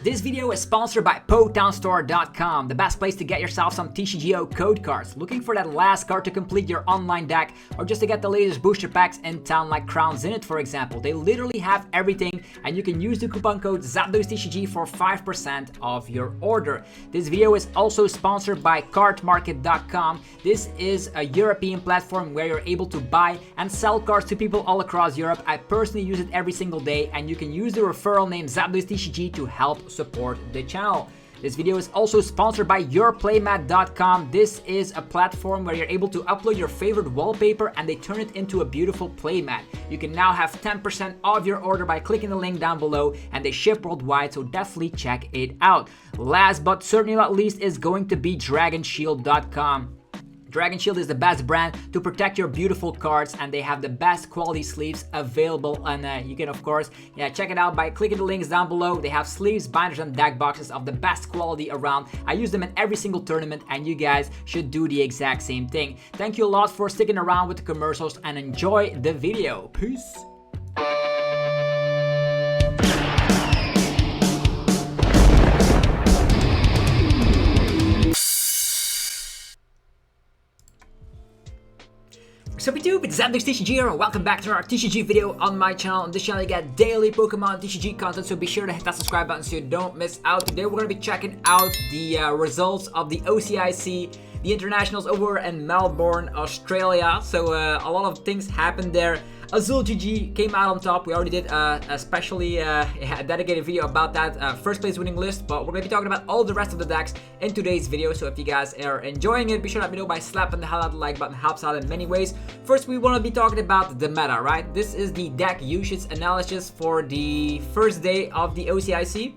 This video is sponsored by PokemonStore.com, the best place to get yourself some TCGO code cards. Looking for that last card to complete your online deck, or just to get the latest booster packs in town like Crown Zenith for example. They literally have everything, and you can use the coupon code ZapdosTCG for 5% off your order. This video is also sponsored by CARDMARKET.com. This is a European platform where you're able to buy and sell cards to people all across Europe. I personally use it every single day, and you can use the referral name ZapdosTCG to help support the channel. This video is also sponsored by PLAYMAT.com. This is a platform where you're able to upload your favorite wallpaper and they turn it into a beautiful playmat. You can now have 10% off your order by clicking the link down below, and they ship worldwide, so definitely check it out. Last but certainly not least is going to be DragonShield.com. Dragon Shield is the best brand to protect your beautiful cards, and they have the best quality sleeves available, and you can of course check it out by clicking the links down below. They have sleeves, binders, and deck boxes of the best quality around. I use them in every single tournament, and you guys should do the exact same thing. Thank you a lot for sticking around with the commercials, and enjoy the video. Peace. Sup YouTube, it's ZapdosTCG here, and welcome back to our TCG video on my channel. On this channel you get daily Pokemon TCG content, so be sure to hit that subscribe button so you don't miss out. Today we're going to be checking out the results of the OCIC, the internationals over in Melbourne, Australia. So a lot of things happened there. AzulGG came out on top. We already did a dedicated video about that first place winning list, but we're going to be talking about all the rest of the decks in today's video. So if you guys are enjoying it, be sure to let me know by slapping the hell out of the like button. It helps out in many ways. First, we want to be talking about the meta, right? This is the deck usage analysis for the first day of the OCIC.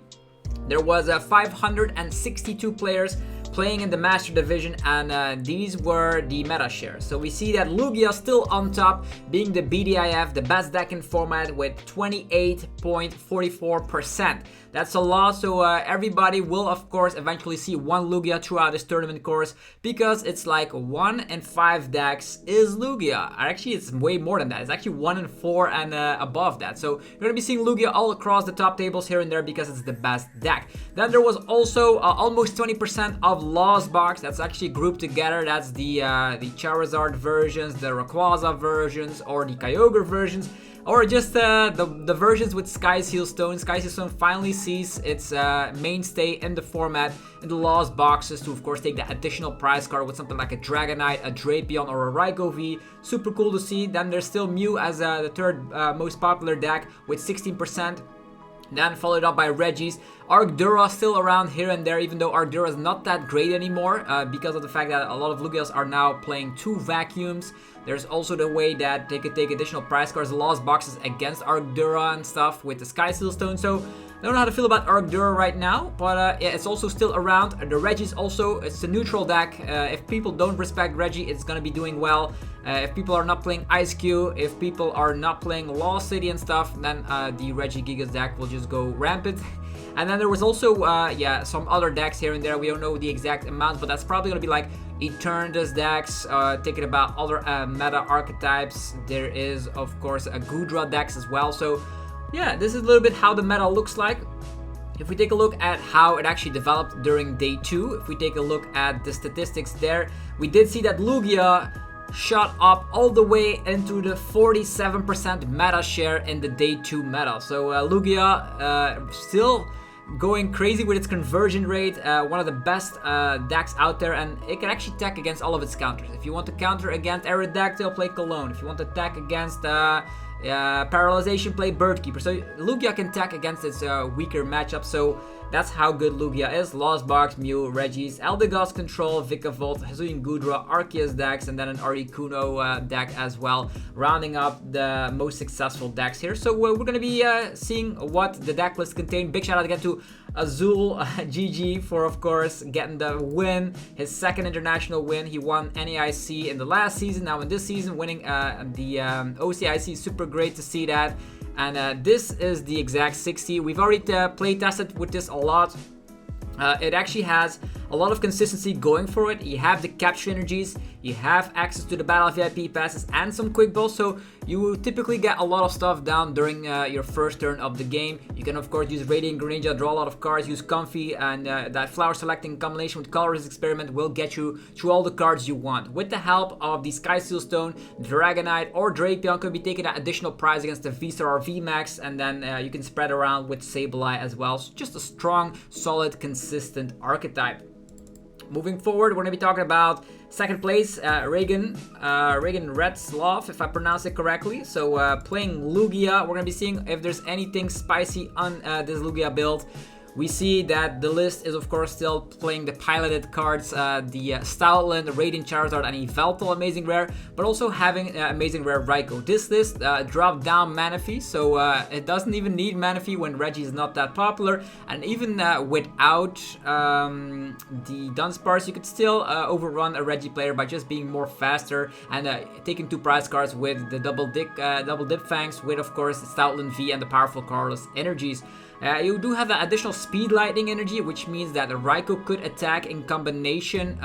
There was 562 players playing in the Master Division, and these were the meta shares. So we see that Lugia still on top, being the BDIF, the best deck in format, with 28.44%. That's a lot, so everybody will of course eventually see one Lugia throughout this tournament course, because it's like 1 in 5 decks is Lugia. Actually, it's way more than that. It's actually 1 in 4 and above that. So you're going to be seeing Lugia all across the top tables here and there because it's the best deck. Then there was also almost 20% of Lost Box. That's actually grouped together. That's the Charizard versions, the Rayquaza versions, or the Kyogre versions, or just the versions with Sky Seal Stone. Sky Seal Stone finally sees its mainstay in the format in the Lost Boxes to of course take that additional prize card with something like a Dragonite, a Drapion, or a Raikou V. Super cool to see. Then there's still Mew as the third most popular deck with 16%. Then followed up by Regis. Arcdura still around here and there, even though Arcdura is not that great anymore because of the fact that a lot of Lugias are now playing 2 vacuums. There's also the way that they could take additional prize cards, Lost Boxes against Arcdura and stuff with the Sky Seal Stone. So I don't know how to feel about Arcdura right now, but yeah, it's also still around. The Regis also, it's a neutral deck. If people don't respect Reggie, it's gonna be doing well. If people are not playing Ice Cube, if people are not playing Lost City and stuff, then the Regigigas deck will just go rampant. And then there was also, yeah, some other decks here and there. We don't know the exact amount, but that's probably gonna be like Eternatus decks, thinking about other meta archetypes. There is, of course, a Goodra decks as well. So yeah, this is a little bit how the meta looks like. If we take a look at how it actually developed during day 2, if we take a look at the statistics there, we did see that Lugia shot up all the way into the 47% meta share in the day 2 meta. So Lugia still going crazy with its conversion rate, one of the best decks out there, and it can actually tech against all of its counters. If you want to counter against Aerodactyl, play Cologne. If you want to attack against Paralyzation, play Birdkeeper. So Lugia can tech against its weaker matchup, so that's how good Lugia is. Lost Box, Mew, Regis, Eldegoss Control, Vikavolt, Hisuian Goodra, Arceus decks, and then an Articuno deck as well, rounding up the most successful decks here. So we're going to be seeing what the deck list contain. Big shout out again to AzulGG for, of course, getting the win, his second international win. He won NAIC in the last season. Now in this season, winning the OCIC, super great to see that. And this is the exact 60. We've already play tested with this a lot. It actually has a lot of consistency going for it. You have the capture energies, you have access to the battle VIP passes and some quick balls, so you typically get a lot of stuff down during your first turn of the game. You can of course use Radiant Greninja, draw a lot of cards, use Comfy, and that flower selecting combination with Colorless Experiment will get you through all the cards you want. With the help of the Sky Seal Stone, Dragonite or Drapion could be taking that additional prize against the VSTAR or VMAX, and then you can spread around with Sableye as well. So just a strong, solid, consistent archetype. Moving forward, we're going to be talking about second place, Reagan Retzloff, if I pronounce it correctly. So playing Lugia, we're going to be seeing if there's anything spicy on this Lugia build. We see that the list is of course still playing the piloted cards, the Stoutland, Radiant Charizard, and Yveltal amazing rare, but also having amazing rare Raikou. This list dropped down Manaphy, so it doesn't even need Manaphy when Reggie is not that popular, and even without the Dunsparce, you could still overrun a Reggie player by just being more faster and taking 2 prize cards with the double dip fangs, with of course the Stoutland V and the powerful Colorless energies. You do have that additional Speed Lightning energy, which means that the Raikou could attack in combination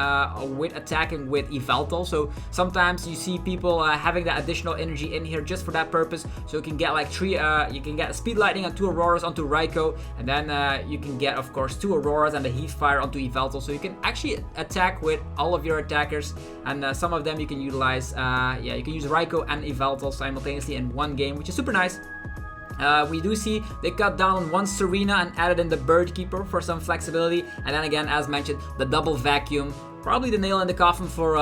with attacking with Yveltal. So sometimes you see people having that additional energy in here just for that purpose. So you can get like you can get Speed Lightning and 2 Auroras onto Raikou, and then you can get of course 2 Auroras and the Heat Fire onto Yveltal. So you can actually attack with all of your attackers, and some of them you can utilize. You can use Raikou and Yveltal simultaneously in one game, which is super nice. We do see they cut down one Serena and added in the Bird Keeper for some flexibility, and then again, as mentioned, the double vacuum. Probably the nail in the coffin for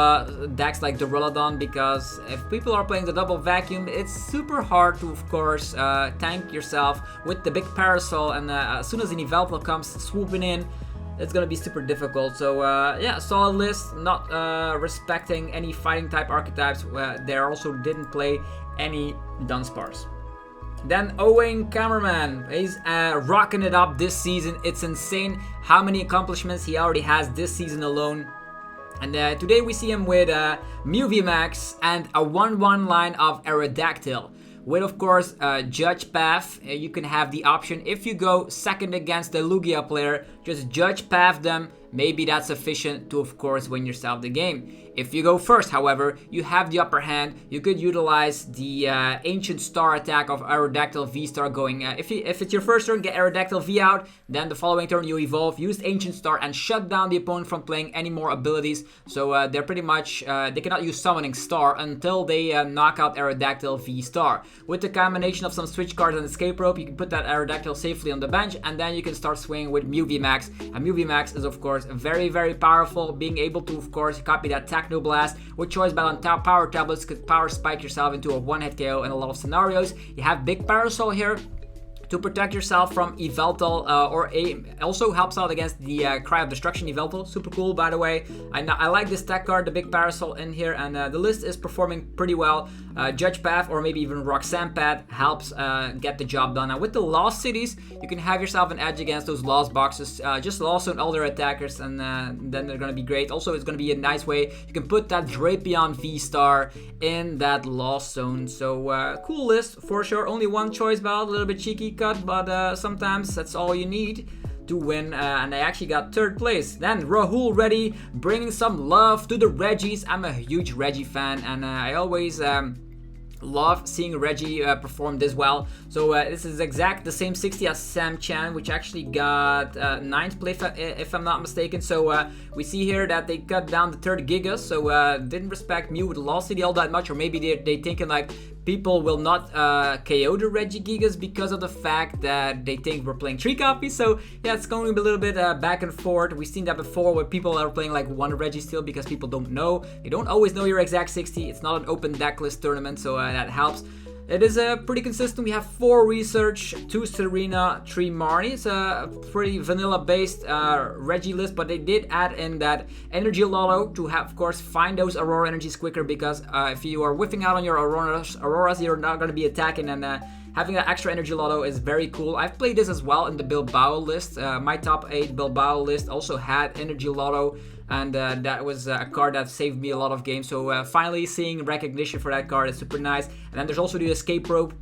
decks like Duraludon, because if people are playing the double vacuum, it's super hard to, of course, tank yourself with the big Parasol, and as soon as an Yveltal comes swooping in, it's gonna be super difficult. So yeah, solid list, not respecting any fighting type archetypes. They also didn't play any Dunsparce. Then Owen Cameraman, he's rocking it up this season. It's insane how many accomplishments he already has this season alone. And today we see him with Mew VMAX and a 1/1 line of Aerodactyl. With of course Judge Path, you can have the option, if you go second against the Lugia player, just Judge Path them. Maybe that's sufficient to of course win yourself the game. If you go first, however, you have the upper hand. You could utilize the Ancient Star attack of Aerodactyl V-Star going, if it's your first turn, get Aerodactyl V out, then the following turn you evolve, use Ancient Star and shut down the opponent from playing any more abilities. So they're pretty much, they cannot use Summoning Star until they knock out Aerodactyl V-Star. With the combination of some switch cards and Escape Rope, you can put that Aerodactyl safely on the bench, and then you can start swinging with Mew VMAX. And Mew VMAX is of course very, very powerful, being able to of course copy that Techno Blast with Choice Bell and Power Tablets, could power spike yourself into a one-hit KO in a lot of scenarios. You have Big Parasol here to protect yourself from Yveltal, also helps out against the Cry of Destruction Yveltal. Super cool, by the way. I like this tech card, the Big Parasol in here, and the list is performing pretty well. Judge Path or maybe even Roxanne Pad helps get the job done. Now with the Lost Cities, you can have yourself an edge against those Lost boxes. Just Lost on all their attackers, and then they're going to be great. Also, it's going to be a nice way. You can put that Drapion V-Star in that Lost Zone. So cool list for sure. Only one Choice Bell, a little bit cheeky cut, but sometimes that's all you need to win, and I actually got third place. Then Rahul Reddy, bringing some love to the Reggies. I'm a huge Reggie fan, and I always love seeing Reggie perform this well. So this is exact the same 60 as Sam Chan, which actually got 9th place if I'm not mistaken. So we see here that they cut down the third Giga, so didn't respect Mew with Lost City all that much, or maybe they thinking like people will not KO the Reggie Gigas because of the fact that they think we're playing 3 copies. So yeah, it's going to be a little bit back and forth. We've seen that before where people are playing like 1 Reggie still because people don't know. They don't always know your exact 60. It's not an open decklist tournament, so that helps. It is pretty consistent. We have 4 Research, 2 Serena, 3 Marnie. It's a pretty vanilla-based Reggie list, but they did add in that Energy Lotto to have, of course, find those Aurora energies quicker, because if you are whiffing out on your Auroras, you're not going to be attacking, and having that extra Energy Lotto is very cool. I've played this as well in the Bilbao list. My top 8 Bilbao list also had Energy Lotto, and that was a card that saved me a lot of games. So finally seeing recognition for that card is super nice. And then there's also the Escape Rope.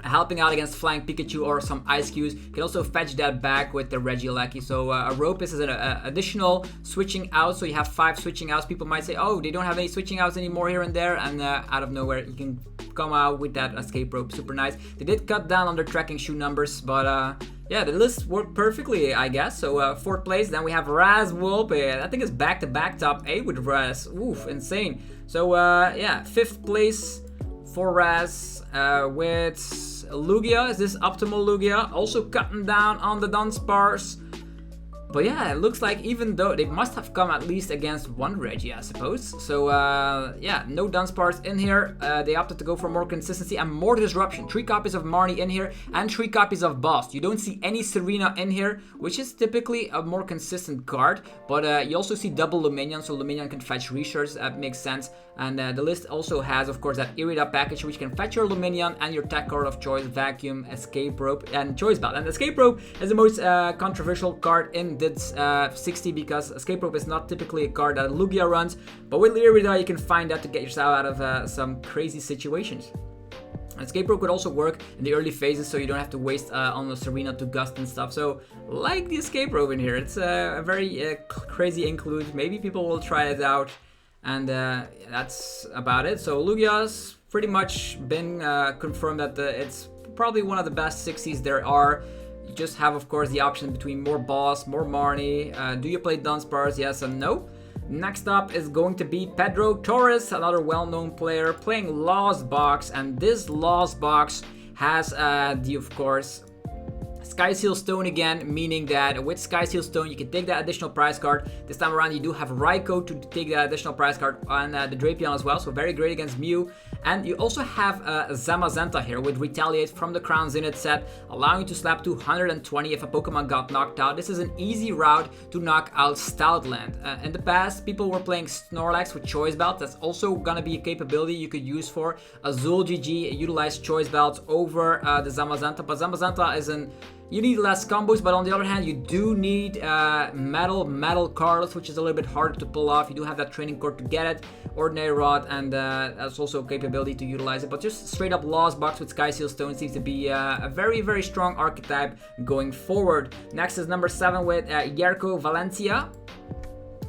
helping out against Flying Pikachu or some Ice Cubes. You can also fetch that back with the Regieleki. So a Ropus is an additional switching out. So you have 5 switching outs. People might say, oh, they don't have any switching outs anymore here and there. And out of nowhere, you can come out with that Escape Rope. Super nice. They did cut down on their tracking shoe numbers, but yeah, the list worked perfectly, I guess. So 4th place. Then we have Raz Wolpe. I think it's back-to-back top 8 with Raz. Oof, insane. So yeah, 5th place for Raz with Lugia. Is this optimal Lugia? Also cutting down on the Dunsparce. But yeah, it looks like even though they must have come at least against one Reggie, I suppose. So yeah, no Dunsparce in here. They opted to go for more consistency and more disruption. 3 copies of Marnie in here and 3 copies of Boss. You don't see any Serena in here, which is typically a more consistent card. But you also see double Luminion, so Luminion can fetch research. That makes sense. And the list also has, of course, that Irida package, which can fetch your Luminion and your tech card of choice, Vacuum, Escape Rope, and Choice Belt. And Escape Rope is the most controversial card in this 60 because Escape Rope is not typically a card that Lugia runs, but with Irida you can find that to get yourself out of some crazy situations. Escape Rope could also work in the early phases, so you don't have to waste on the Serena to Gust and stuff. So, like the Escape Rope in here, it's a very crazy include. Maybe people will try it out, and that's about it. So Lugia's pretty much been confirmed that it's probably one of the best 60s there are. You just have, of course, the option between more Boss, more Marnie. Do you play Dunsparce? Yes and no. Next up is going to be Pedro Torres, another well-known player playing Lost Box, and this Lost Box has of course, Sky Seal Stone again, meaning that with Sky Seal Stone you can take that additional prize card. This time around you do have Raikou to take that additional prize card on the Drapion as well, so very great against Mew. And you also have Zamazenta here with Retaliate from the Crown Zenith set, allowing you to slap 220 if a Pokemon got knocked out. This is an easy route to knock out Stoutland. In the past, people were playing Snorlax with Choice Belt. That's also gonna be a capability you could use for AzulGG, utilize Choice Belts over the Zamazenta, but Zamazenta is you need less combos, but on the other hand, you do need metal cards, which is a little bit harder to pull off. You do have that training cord to get it, Ordinary Rod, and that's also a capability to utilize it. But just straight up Lost Box with Sky Seal Stone seems to be a very, very strong archetype going forward. Next is number 7 with Yerko Valencia.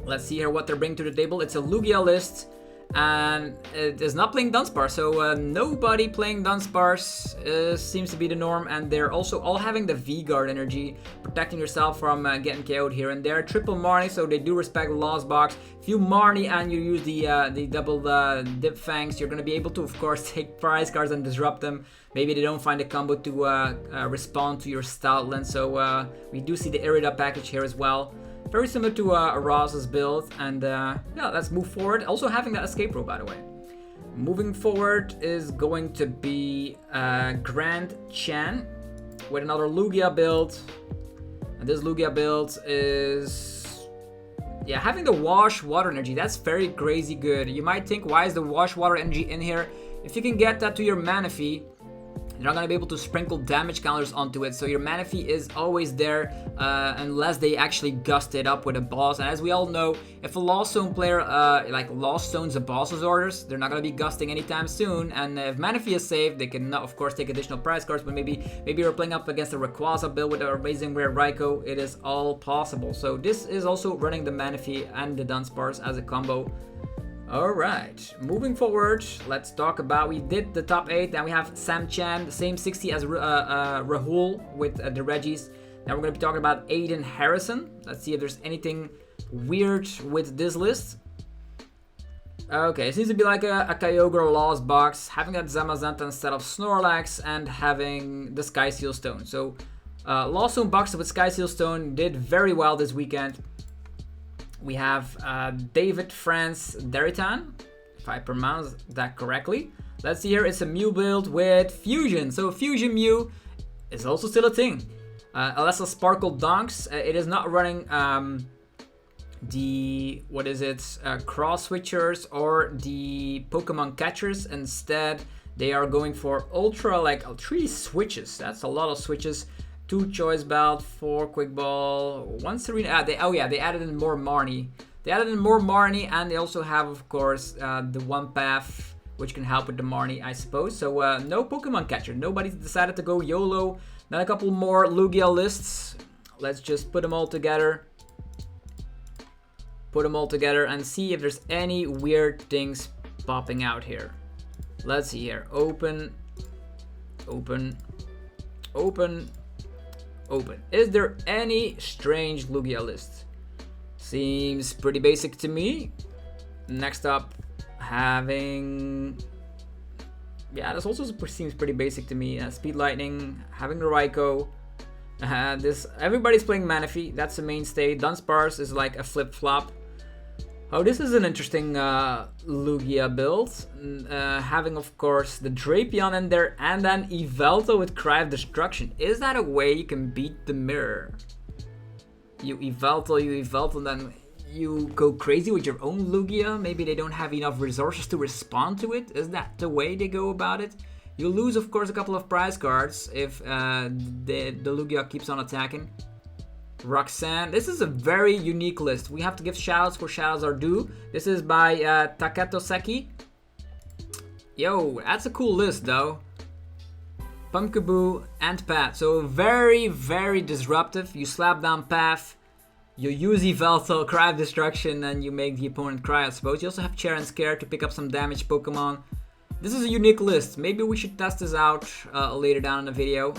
Let's see here what they're bringing to the table. It's a Lugia list, and it is not playing Dunsparce, so nobody playing Dunsparce seems to be the norm, and they're also all having the V-Guard energy, protecting yourself from getting KO'd here and there. Triple Marnie, so they do respect Lost Box. If you Marnie and you use the double Dip Fangs, you're going to be able to, of course, take prize cards and disrupt them. Maybe they don't find a combo to respond to your Stoutland, so we do see the Irida package here as well. Very similar to Roz's build, and yeah, let's move forward. Also having that Escape Rope, by the way. Moving forward is going to be Grand Chan with another Lugia build. And this Lugia build is, yeah, having the Wash Water Energy. That's very crazy good. You might think, why is the Wash Water Energy in here? If you can get that to your Manaphy, you're not going to be able to sprinkle damage counters onto it, so your Manaphy is always there unless they actually gust it up with a boss. And as we all know, if a Lost Zone player like Lost Zones a boss's orders, they're not going to be gusting anytime soon. And if Manaphy is safe, they can of course take additional prize cards, but maybe you're playing up against a Rayquaza build with a Amazing Rare Raikou. It is all possible. So this is also running the Manaphy and the Dunsparce as a combo. Alright, moving forward, let's talk about, we did the top 8, then we have Sam Chan, the same 60 as Rahul with the Reggies. Now we're going to be talking about Aiden Harrison. Let's see if there's anything weird with this list. Okay, it seems to be like a Kyogre Lost Box, having that Zamazenta instead of Snorlax, and having the Sky Seal Stone. So, Lost Zone box with Sky Seal Stone did very well this weekend. We have David France Deritan, if I pronounce that correctly. Let's see here, it's a Mew build with Fusion. So Fusion Mew is also still a thing. Alessa Sparkle Donks, it is not running the, Cross Switchers or the Pokemon Catchers. Instead, they are going for Ultra, like 3 switches. That's a lot of switches. 2 Choice Belt, 4 Quick Ball, 1 Serena. They added in more Marnie. And they also have, of course, the one path which can help with the Marnie, I suppose. So no Pokemon catcher. Nobody decided to go YOLO. Then a couple more Lugia lists. Let's just put them all together. Put them all together and see if there's any weird things popping out here. Let's see here. Open. Open. Open. Open. Is there any strange Lugia lists? Seems pretty basic to me. Next up, having... Yeah, this also seems pretty basic to me. Speed Lightning, having the Raikou. Everybody's playing Manaphy. That's the mainstay. Dunsparce is like a flip-flop. Oh, this is an interesting Lugia build. Having, of course, the Drapion in there and then Yveltal with Cry of Destruction. Is that a way you can beat the mirror? You Yveltal, then you go crazy with your own Lugia? Maybe they don't have enough resources to respond to it? Is that the way they go about it? You lose, of course, a couple of prize cards if the Lugia keeps on attacking. Roxanne. This is a very unique list. We have to give shoutouts where shoutouts are due. This is by Taketo Seki. Yo, that's a cool list though. Pumpkaboo and Pat. So very, very disruptive. You slap down Path, you use Yveltal, Cry of Destruction, and you make the opponent cry, I suppose. You also have Chair and Scare to pick up some damage Pokemon. This is a unique list. Maybe we should test this out later down in the video.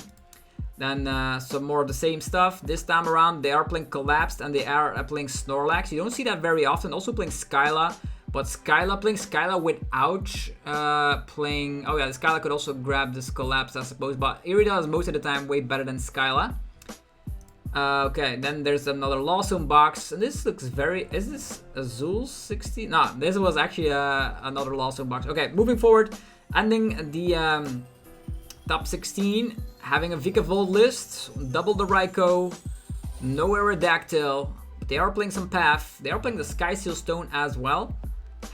Then some more of the same stuff. This time around, they are playing Collapsed and they are playing Snorlax. You don't see that very often. Also playing Skyla. But playing Skyla without playing... Oh yeah, the Skyla could also grab this Collapsed, I suppose. But Irida is most of the time way better than Skyla. Okay, then there's another Lawsome box. And this looks very... Is this AzulGG? No, this was actually another Lawsome box. Okay, moving forward. Ending the... Top 16, having a Vikavolt list, double the Raikou, no Aerodactyl, but they are playing some Path, they are playing the Sky Seal Stone as well.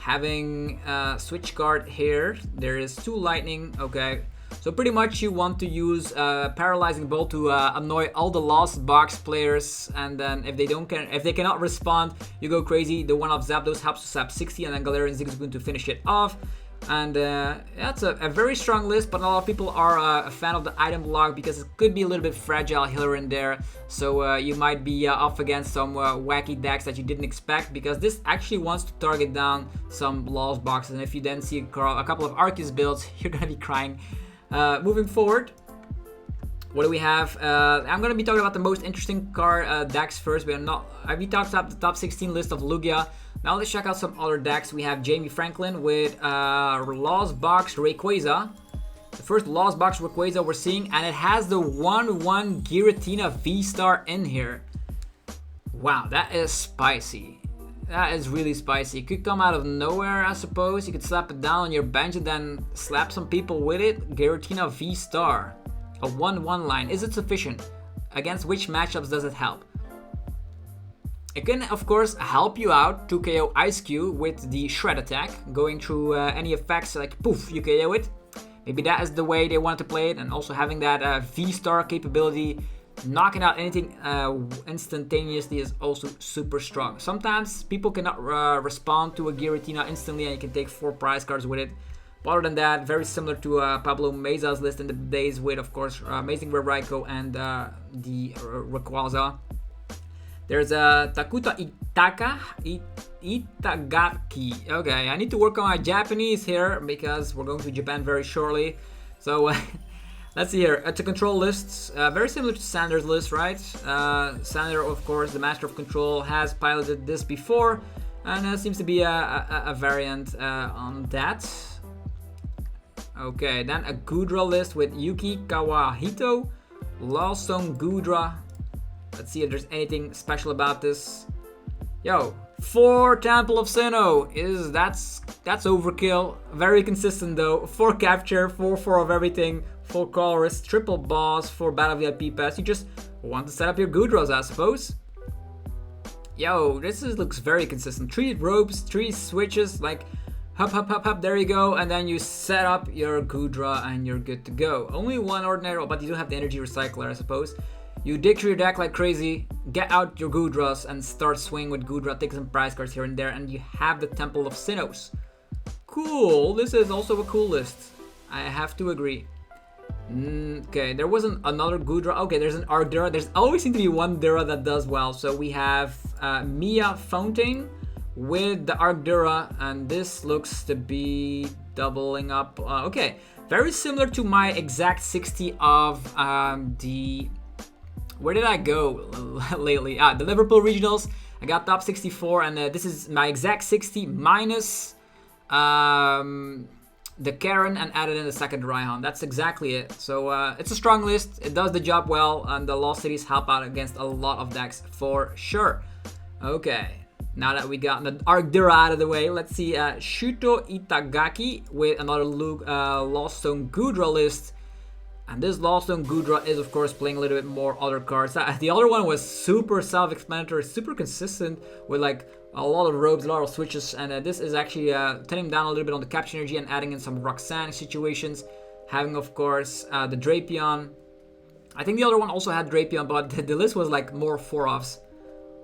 Having a switch card here, there is 2 Lightning, okay. So pretty much you want to use Paralyzing Bolt to annoy all the Lost Box players, and then if they cannot respond, you go crazy. The one of Zapdos helps to sap 60, and then Galarian Zigzagoon to finish it off. And that's a very strong list, but a lot of people are a fan of the item block because it could be a little bit fragile here and there. So you might be off against some wacky decks that you didn't expect, because this actually wants to target down some Lost Boxes. And if you then see a couple of Arceus builds, you're gonna be crying. Moving forward, what do we have? I'm gonna be talking about the most interesting card decks first. We talked about the top 16 list of Lugia. Now let's check out some other decks. We have Jamie Franklin with Lost Box Rayquaza. The first Lost Box Rayquaza we're seeing, and it has the 1/1 Giratina VSTAR in here. Wow, that is spicy. That is really spicy. It could come out of nowhere, I suppose. You could slap it down on your bench and then slap some people with it. Giratina VSTAR. A 1/1 line. Is it sufficient? Against which matchups does it help? It can, of course, help you out to KO Ice Cube with the Shred attack, going through any effects like poof, you KO it. Maybe that is the way they want to play it, and also having that V-Star capability, knocking out anything instantaneously is also super strong. Sometimes people cannot respond to a Giratina instantly, and you can take 4 prize cards with it. But other than that, very similar to Pablo Meza's list in the days with, of course, Amazing Rare Raikou and the Rayquaza. There's a Takuta Itagaki. Okay, I need to work on my Japanese here because we're going to Japan very shortly. So let's see here. It's a control list, very similar to Sander's list, right? Sander, of course, the Master of Control, has piloted this before, and seems to be a variant on that. Okay, then a Goodra list with Yuki Kawahito, Lawsome Goodra. Let's see if there's anything special about this. Yo, 4 Temple of Sinnoh that's overkill. Very consistent though. 4 capture, 4 of everything, 4 colorist, triple boss, 4 battle VIP pass. You just want to set up your Goodras, I suppose. Yo, this looks very consistent. 3 ropes, 3 switches, like hop, there you go, and then you set up your Goodra and you're good to go. Only 1 ordinary, but you do have the energy recycler, I suppose. You dig through your deck like crazy, get out your Goodras and start swinging with Goodra, take some prize cards here and there, and you have the Temple of Sinnohs. Cool. This is also a cool list. I have to agree. Okay, there wasn't another Goodra. Okay, there's an Arcdura. There's always seems to be one Dura that does well. So we have Mia Fountain with the Arcdura, and this looks to be doubling up. Okay, very similar to my exact 60 of the... Where did I go lately? The Liverpool Regionals. I got top 64, and this is my exact 60 minus the Karen and added in the second Raihan. That's exactly it. So it's a strong list. It does the job well, and the Lost Cities help out against a lot of decks for sure. Okay, now that we got the Arcdura out of the way, let's see Shuto Itagaki with another Lost Stone Goodra list. And this Lost Stone Goodra is, of course, playing a little bit more other cards. The other one was super self-explanatory, super consistent with like a lot of robes, a lot of switches. And this is actually turning down a little bit on the capture energy and adding in some Roxanne situations. Having, of course, the Drapion. I think the other one also had Drapion, but the list was like more 4-offs.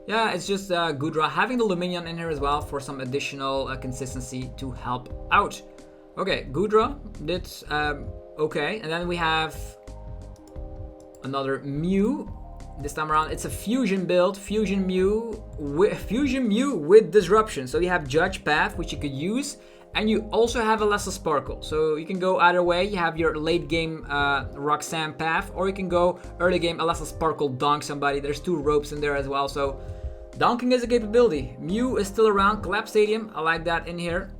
Yeah, it's just Goodra. Having the Luminion in here as well for some additional consistency to help out. Okay, Goodra did... okay, and then we have another Mew. This time around, it's a fusion build, Fusion Mew with Disruption. So you have Judge Path, which you could use, and you also have a Lesser Sparkle. So you can go either way. You have your late game Roxanne Path, or you can go early game a Lesser Sparkle donk somebody. There's 2 ropes in there as well, so donking is a capability. Mew is still around. Collapse Stadium, I like that in here.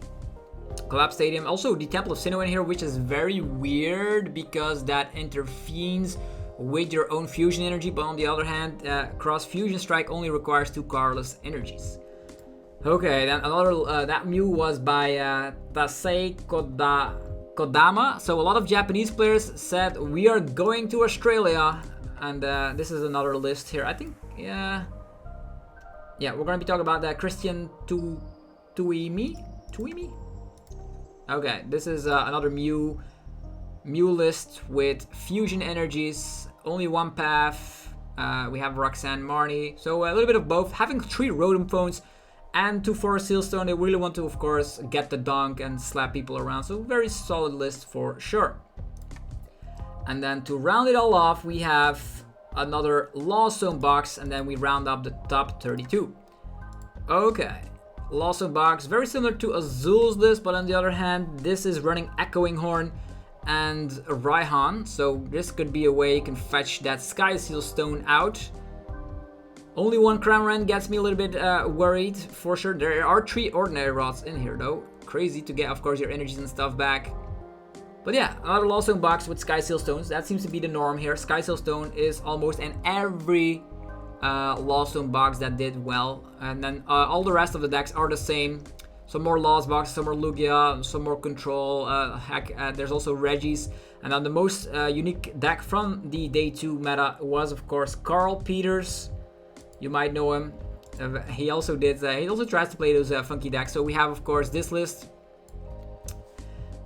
Collapse Stadium. Also the Temple of Sinnoh in here, which is very weird because that intervenes with your own fusion energy, but on the other hand, Cross Fusion Strike only requires 2 colorless energies. Okay, then another, that Mew was by Tasei Kodama. So a lot of Japanese players said, we are going to Australia, and this is another list here. I think, yeah, we're going to be talking about that Christian Tuimi? Okay, this is another Mew list with fusion energies, only 1 path. We have Roxanne Marnie, so a little bit of both. Having 3 Rotom phones and 2 Forest Sealstone, they really want to, of course, get the donk and slap people around. So very solid list for sure. And then to round it all off, we have another Lost Zone box, and then we round up the top 32. Okay. Lost Zone box, very similar to Azul's list, but on the other hand, this is running Echoing Horn and Raihan, so this could be a way you can fetch that Sky Seal Stone out. Only 1 Crown Ren gets me a little bit worried, for sure. There are 3 Ordinary Rods in here, though. Crazy to get, of course, your energies and stuff back. But yeah, another Lost Zone box with Sky Seal Stones. That seems to be the norm here. Sky Seal Stone is almost in every Lost Zone box that did well, and then all the rest of the decks are the same. Some more Lost boxes, some more Lugia, some more Control. There's also Regis, and then the most unique deck from the Day 2 meta was, of course, Carl Peters. You might know him. He also did. He also tries to play those funky decks. So we have, of course, this list.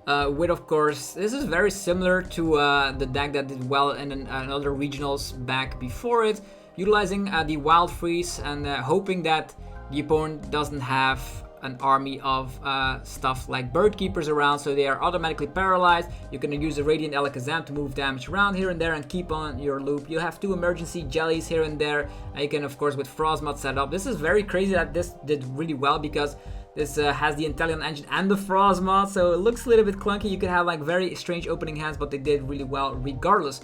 With, of course, this is very similar to the deck that did well in another regionals back before it. Utilizing the Wild Freeze and hoping that the opponent doesn't have an army of stuff like Bird Keepers around, so they are automatically paralyzed. You can use a Radiant Alakazam to move damage around here and there and keep on your loop. You have 2 emergency jellies here and there, and you can, of course, with Frostmoth set up. This is very crazy that this did really well because this has the Intellion Engine and the Frostmoth, so it looks a little bit clunky. You could have like very strange opening hands, but they did really well regardless.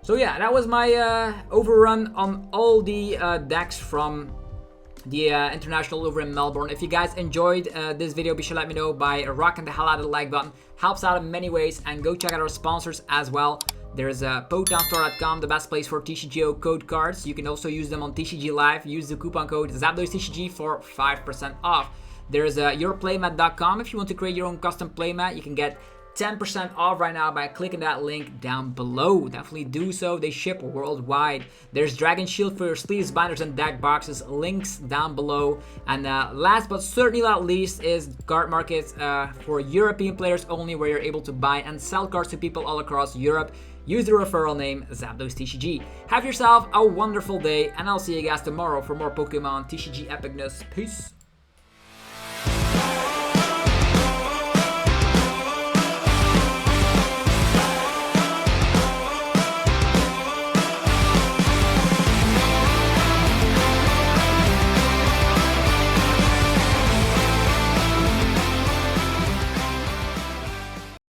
So yeah, that was my overrun on all the decks from the International over in Melbourne. If you guys enjoyed this video, be sure to let me know by rocking the hell out of the like button. Helps out in many ways, and go check out our sponsors as well. There's PokemonStore.com, the best place for TCGO code cards. You can also use them on TCG Live. Use the coupon code ZapdosTCG for 5% off. There's yourplaymat.com. If you want to create your own custom playmat, you can get 10% off right now by clicking that link down below. Definitely do so. They ship worldwide. There's Dragon Shield for your sleeves, binders, and deck boxes. Links down below. And last but certainly not least is CARDMARKET for European players only, where you're able to buy and sell cards to people all across Europe. Use the referral name ZapdosTCG. Have yourself a wonderful day, and I'll see you guys tomorrow for more Pokemon TCG epicness. Peace.